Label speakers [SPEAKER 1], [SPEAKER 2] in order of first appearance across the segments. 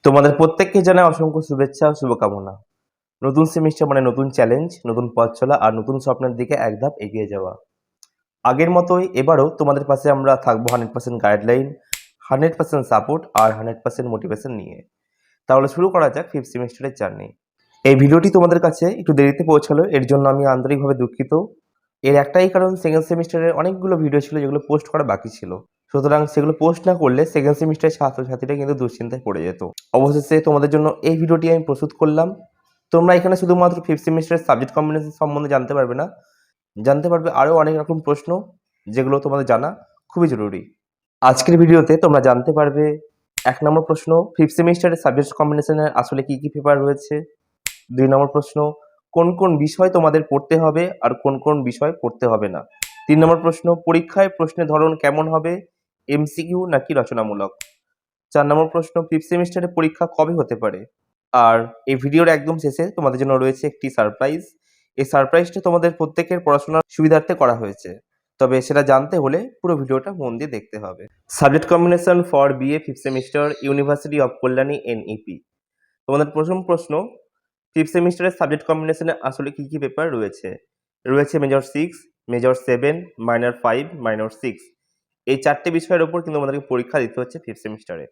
[SPEAKER 1] তোমাদের প্রত্যেককে জানাই অসংখ্য শুভেচ্ছা ও শুভকামনা। নতুন সেমিস্টার মানে নতুন চ্যালেঞ্জ, নতুন পথ চলা আর নতুন স্বপ্নের দিকে এক ধাপ এগিয়ে যাওয়া। আগের মতোই এবারও তোমাদের পাশে আমরা থাকবো 100% গাইডলাইন, 100% সাপোর্ট আর 100% মোটিভেশন নিয়ে। তাহলে শুরু করা যাক ফিফথ সেমিস্টারের জার্নি। এই ভিডিওটি তোমাদের কাছে একটু দেরিতে পৌঁছালো, এর জন্য আমি আন্তরিকভাবে দুঃখিত। এর একটাই কারণ, সেকেন্ড সেমিস্টারের অনেকগুলো ভিডিও ছিল যেগুলো পোস্ট করা বাকি ছিল। সুতরাং সেগুলো পোস্ট না করলে সেকেন্ড সেমিস্টারের ছাত্রছাত্রীরা কিন্তু দুশ্চিন্তায় পড়ে যেত। অবশেষে তোমাদের জন্য এই ভিডিওটি আমি প্রস্তুত করলাম। তোমরা এখানে শুধুমাত্র ফিফথ সেমিস্টারের সাবজেক্ট কম্বিনেশন সম্বন্ধে জানতে পারবে না, জানতে পারবে আরও অনেক রকম প্রশ্ন যেগুলো তোমাদের জানা খুবই জরুরি। আজকের ভিডিওতে তোমরা জানতে পারবে 1 নম্বর প্রশ্ন, ফিফথ সেমিস্টারের সাবজেক্ট কম্বিনেশনের আসলে কি কি পেপার রয়েছে। 2 নম্বর প্রশ্ন, কোন কোন বিষয় তোমাদের পড়তে হবে আর কোন কোন বিষয় পড়তে হবে না। 3 নম্বর প্রশ্ন, পরীক্ষায় প্রশ্নের ধরন কেমন হবে, এমসিকিউ নাকি রচনামূলক। 4 নম্বর প্রশ্ন, ফিফথ সেমিস্টারে পরীক্ষা কবে হতে পারে। আর এই ভিডিওর একদম শেষে তোমাদের জন্য রয়েছে একটি সারপ্রাইজ। এই সারপ্রাইজটা তোমাদের প্রত্যেকের পড়াশোনার সুবিধার্থে করা হয়েছে, তবে সেটা জানতে হলে পুরো ভিডিওটা মন দিয়ে দেখতে হবে। Subject combination for BA fifth semester, university of Kalyani, NEP. তোমাদের প্রথম প্রশ্ন, ফিফথ সেমিস্টারের সাবজেক্ট কম্বিনেশনে আসলে কি কি পেপার রয়েছে। রয়েছে মেজর 6, মেজর 7, মাইনর 5, মাইনর 6। এই 4টে বিষয়ের ওপর কিন্তু আমাদেরকে পরীক্ষা দিতে হচ্ছে ফিফথ সেমিস্টারে।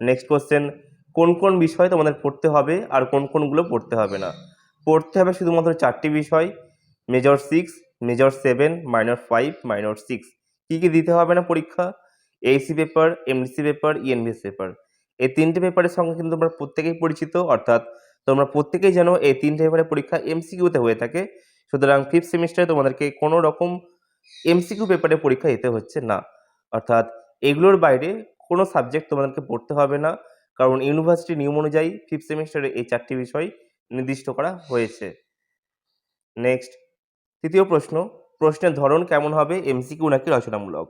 [SPEAKER 1] নেক্সট কোশ্চেন, কোন কোন বিষয় তোমাদের পড়তে হবে আর কোন কোনগুলো পড়তে হবে না। পড়তে হবে শুধুমাত্র 4টি বিষয়, মেজর 6, মেজর 7, মাইনর 5, মাইনর 6। কি কি দিতে হবে না পরীক্ষা, Aisi paper, MDC paper, ENVS paper. এই 3টে পেপারের সঙ্গে কিন্তু তোমরা প্রত্যেকেই পরিচিত, অর্থাৎ তোমরা প্রত্যেকেই জানো এই 3টে পেপারের পরীক্ষা এমসিকিউতে হয়ে থাকে। সুতরাং ফিফথ সেমিস্টারে তোমাদেরকে কোনো রকম এমসিকিউ পেপারে পরীক্ষা দিতে হচ্ছে না, অর্থাৎ এগুলোর বাইরে কোনো সাবজেক্ট তোমাদেরকে পড়তে হবে না, কারণ ইউনিভার্সিটি নিয়ম অনুযায়ী ফিফথ সেমিস্টারে এই 4টি বিষয় নির্দিষ্ট করা হয়েছে। নেক্সট, তৃতীয় প্রশ্ন, প্রশ্নের ধরন কেমন হবে, এমসিকিউ নাকি রচনামূলক।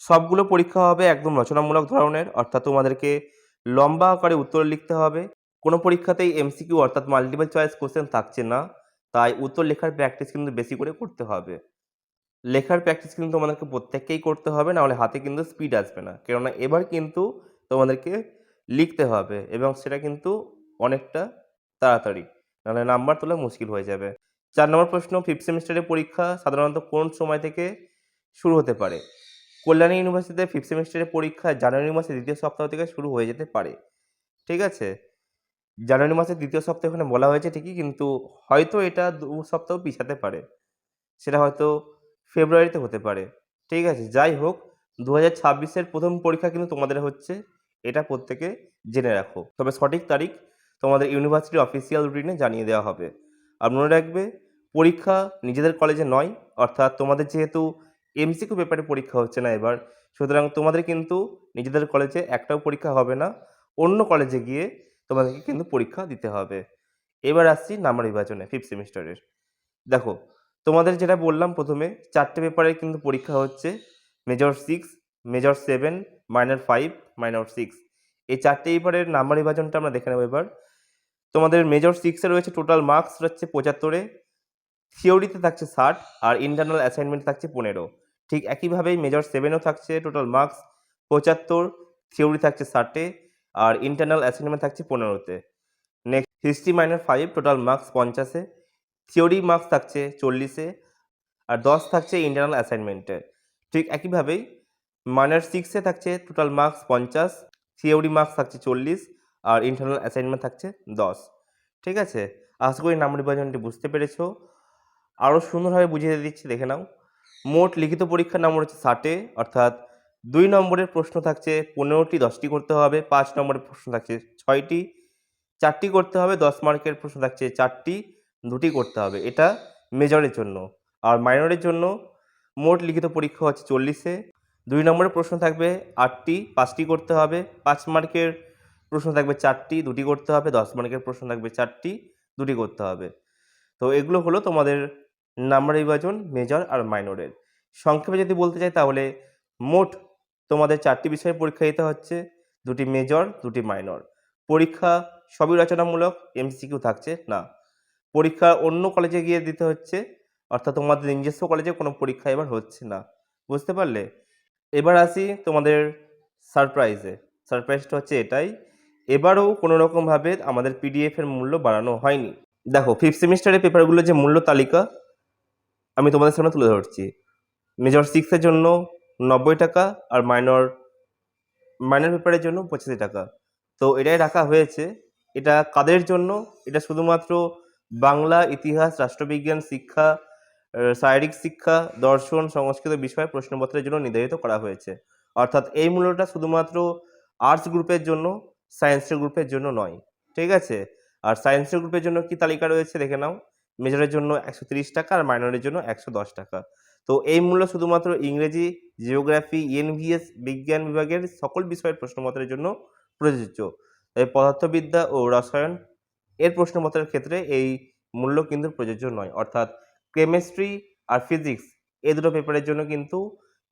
[SPEAKER 1] সবগুলো পরীক্ষা হবে একদম রচনামূলক ধরনের, অর্থাৎ তোমাদেরকে লম্বা আকারে উত্তর লিখতে হবে। কোনো পরীক্ষাতেই এমসিকিউ অর্থাৎ মাল্টিপল চয়েস কোশ্চেন থাকছে না, তাই উত্তর লেখার প্র্যাকটিস কিন্তু বেশি করে করতে হবে। লেখার প্র্যাকটিস কিন্তু তোমাদেরকে প্রত্যেককেই করতে হবে, নাহলে হাতে কিন্তু স্পিড আসবে না, কেননা এবার কিন্তু তোমাদেরকে লিখতে হবে এবং সেটা কিন্তু অনেকটা তাড়াতাড়ি, নাহলে নাম্বার তোলা মুশকিল হয়ে যাবে। 4 নম্বর প্রশ্ন, ফিফথ সেমিস্টারের পরীক্ষা সাধারণত কোন সময় থেকে শুরু হতে পারে। কল্যাণী ইউনিভার্সিটিতে ফিফথ সেমিস্টারের পরীক্ষা জানুয়ারি মাসের দ্বিতীয় সপ্তাহ থেকে শুরু হয়ে যেতে পারে। ঠিক আছে, জানুয়ারি মাসের দ্বিতীয় সপ্তাহে ওখানে বলা হয়েছে ঠিকই, কিন্তু হয়তো এটা 2 সপ্তাহ পিছাতে পারে, সেটা হয়তো ফেব্রুয়ারিতে হতে পারে। ঠিক আছে, যাই হোক, 2026-এর প্রথম পরীক্ষা কিন্তু তোমাদের হচ্ছে, এটা প্রত্যেকে জেনে রাখো। তবে সঠিক তারিখ তোমাদের ইউনিভার্সিটির অফিসিয়াল রুটিনে জানিয়ে দেওয়া হবে। আর মনে রাখবে, পরীক্ষা নিজেদের কলেজে নয়, অর্থাৎ তোমাদের যেহেতু এমসিকিউ পেপারে পরীক্ষা হচ্ছে না এবার, সুতরাং তোমাদের কিন্তু নিজেদের কলেজে একটাও পরীক্ষা হবে না, অন্য কলেজে গিয়ে তোমাদেরকে কিন্তু পরীক্ষা দিতে হবে। এবার আসছি নাম্বার বিভাজনে ফিফথ সেমিস্টারের। দেখো, তোমাদের যেটা বললাম প্রথমে, 4টে পেপারে কিন্তু পরীক্ষা হচ্ছে, মেজর 6, মেজর 7, মাইনর 5, মাইনর 6। এই 4টে পেপারের নাম্বার বিভাজনটা আমরা দেখে নেব এবার। তোমাদের মেজর 6 এ রয়েছে টোটাল মার্কস হচ্ছে 75, থিওরিতে থাকছে 60 আর ইন্টারনাল অ্যাসাইনমেন্ট থাকছে 15। ঠিক একইভাবেই মেজর 7 এও থাকছে টোটাল মার্কস 75, থিওরি থাকছে 60 আর ইন্টারনাল অ্যাসাইনমেন্ট থাকছে 15-তে। Next, history minor 5 total marks 50-এ, থিওরি মার্কস থাকছে 40-এ আর 10 থাকছে ইন্টারনাল অ্যাসাইনমেন্টে। ঠিক একইভাবেই মাইনর 6-এ থাকছে টোটাল মার্কস 50, থিওরি মার্কস থাকছে 40 আর ইন্টারনাল অ্যাসাইনমেন্ট থাকছে 10। ঠিক আছে, আশা করি নাম্বার বিভাজনটি বুঝতে পেরেছো। আরও সুন্দরভাবে বুঝিয়ে দিচ্ছি, দেখে নাও। মোট লিখিত পরীক্ষার নম্বর হচ্ছে 60, অর্থাৎ 2 নম্বরের প্রশ্ন থাকছে 15টি, 10টি করতে হবে। 5 নম্বরের প্রশ্ন থাকছে 6টি, 4টি করতে হবে। 10 মার্কের প্রশ্ন থাকছে 4টি, 2টি করতে হবে। এটা মেজরের জন্য। আর মাইনরের জন্য মোট লিখিত পরীক্ষা হচ্ছে 40-এ, 2 নম্বরের প্রশ্ন থাকবে 8টি, 5টি করতে হবে। 5 মার্কের প্রশ্ন থাকবে 4টি, 2টি করতে হবে। 10 মার্কের প্রশ্ন থাকবে 4টি, 2টি করতে হবে। তো এগুলো হলো তোমাদের নাম্বার বিভাজন মেজর আর মাইনরের। সংক্ষেপে যদি বলতে চাই, তাহলে মোট তোমাদের 4টি বিষয়ে পরীক্ষা দিতে হচ্ছে, 2টি মেজর, 2টি মাইনর। পরীক্ষা সবই রচনামূলক, এমসিকিউ থাকছে না। পরীক্ষা অন্য কলেজে গিয়ে দিতে হচ্ছে, অর্থাৎ তোমাদের নিজস্ব কলেজে কোনো পরীক্ষা এবার হচ্ছে না। বুঝতে পারলে? এবার আসি তোমাদের সারপ্রাইজে। সারপ্রাইজটা হচ্ছে এটাই, এবারও কোনো রকমভাবে আমাদের পিডিএফ এর মূল্য বাড়ানো হয়নি। দেখো 5th সেমিস্টারের পেপারগুলোর যে মূল্য তালিকা আমি তোমাদের সামনে তুলে ধরছি। মেজর 6 এর জন্য 90 টাকা আর মাইনর পেপারের জন্য 85 টাকা। তো এটাই রাখা হয়েছে। এটা কাদের জন্য? এটা শুধুমাত্র বাংলা, ইতিহাস, রাষ্ট্রবিজ্ঞান, শিক্ষা, শারীরিক শিক্ষা, দর্শন, সংস্কৃত বিষয়ে প্রশ্নপত্রের জন্য নির্ধারিত করা হয়েছে। অর্থাৎ এই মূল্যটা শুধুমাত্র আর্টস গ্রুপের জন্য, সায়েন্সের গ্রুপের জন্য নয়। ঠিক আছে? আর সায়েন্সের গ্রুপের জন্য কি তালিকা রয়েছে দেখে নাও। মেজরের জন্য 130 টাকা আর মাইনরের জন্য 110 টাকা। তো এই মূল্য শুধুমাত্র ইংরেজি, জিওগ্রাফি, এনভিএস, বিজ্ঞান বিভাগের সকল বিষয়ের প্রশ্নপত্রের জন্য প্রযোজ্য। তাই পদার্থবিদ্যা ও রসায়ন এর প্রশ্নপত্রের ক্ষেত্রে এই মূল্য কিন্তু প্রযোজ্য নয়। অর্থাৎ কেমিস্ট্রি আর ফিজিক্স এই দুটো পেপারের জন্য কিন্তু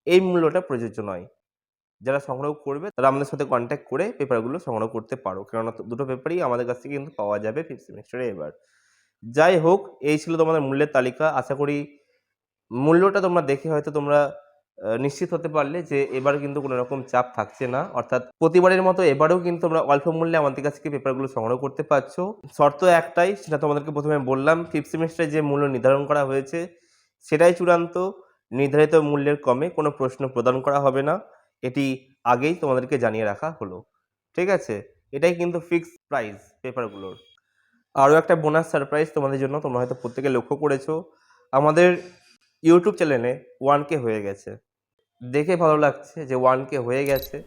[SPEAKER 1] এই মূল্যটা প্রযোজ্য নয়। যারা সংগ্রহ করবে তারা আমাদের সাথে কন্ট্যাক্ট করে পেপারগুলো সংগ্রহ করতে পারো, কেননা দুটো পেপারই আমাদের কাছ থেকে কিন্তু পাওয়া যাবে 5th সেমিস্টারে এবার। যাই হোক, এই ছিল তোমাদের মূল্যের তালিকা। আশা করি মূল্যটা তোমরা দেখে হয়তো তোমরা নিশ্চিত হতে পারলে যে এবার কিন্তু কোনো রকম চাপ থাকছে না। অর্থাৎ প্রতিবারের মতো এবারেও কিন্তু তোমরা অল্প মূল্যে আমাদের কাছ থেকে পেপারগুলো সংগ্রহ করতে পারছো। শর্ত একটাই, সেটা তোমাদেরকে প্রথমে বললাম, 5th সেমিস্টারে যে মূল্য নির্ধারণ করা হয়েছে সেটাই চূড়ান্ত। নির্ধারিত মূল্যের কমে কোনো প্রশ্ন প্রদান করা হবে না। এটি আগেই তোমাদেরকে জানিয়ে রাখা হলো। ঠিক আছে? এটাই কিন্তু ফিক্সড প্রাইস পেপারগুলোর। আরও একটা বোনাস সারপ্রাইজ তোমাদের জন্য, তোমরা হয়তো প্রত্যেকে লক্ষ্য করেছো, আমাদের ইউটিউব চ্যানেলে 1K হয়ে গেছে। দেখে ভালো লাগছে যে 1K হয়ে গেছে।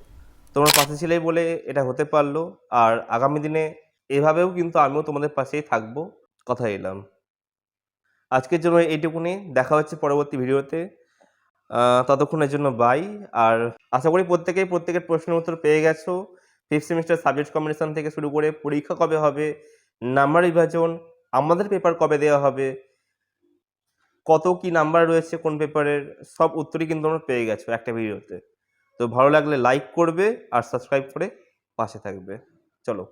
[SPEAKER 1] তোমরা পাশে ছিলে বলে এটা হতে পারলো। আর আগামী দিনে এভাবেও কিন্তু আমিও তোমাদের পাশেই থাকবো, কথা এলাম। আজকের জন্য এইটুকুনি। দেখা হচ্ছে পরবর্তী ভিডিওতে। ততক্ষণের জন্য বাই। আর আশা করি প্রত্যেকের প্রশ্নের উত্তর পেয়ে গেছো। 5th সেমিস্টার সাবজেক্ট কম্বিনেশন থেকে শুরু করে পরীক্ষা কবে হবে, নাম্বার বিভাজন, আমাদের পেপার কবে দেওয়া হবে, কত কি নাম্বার রয়েছে কোন পেপারের, সব উত্তরই কিন্তু তোমরা পেয়ে গেছো একটা ভিডিওতে। তো ভালো লাগলে লাইক করবে আর সাবস্ক্রাইব করে পাশে থাকবে। চলো।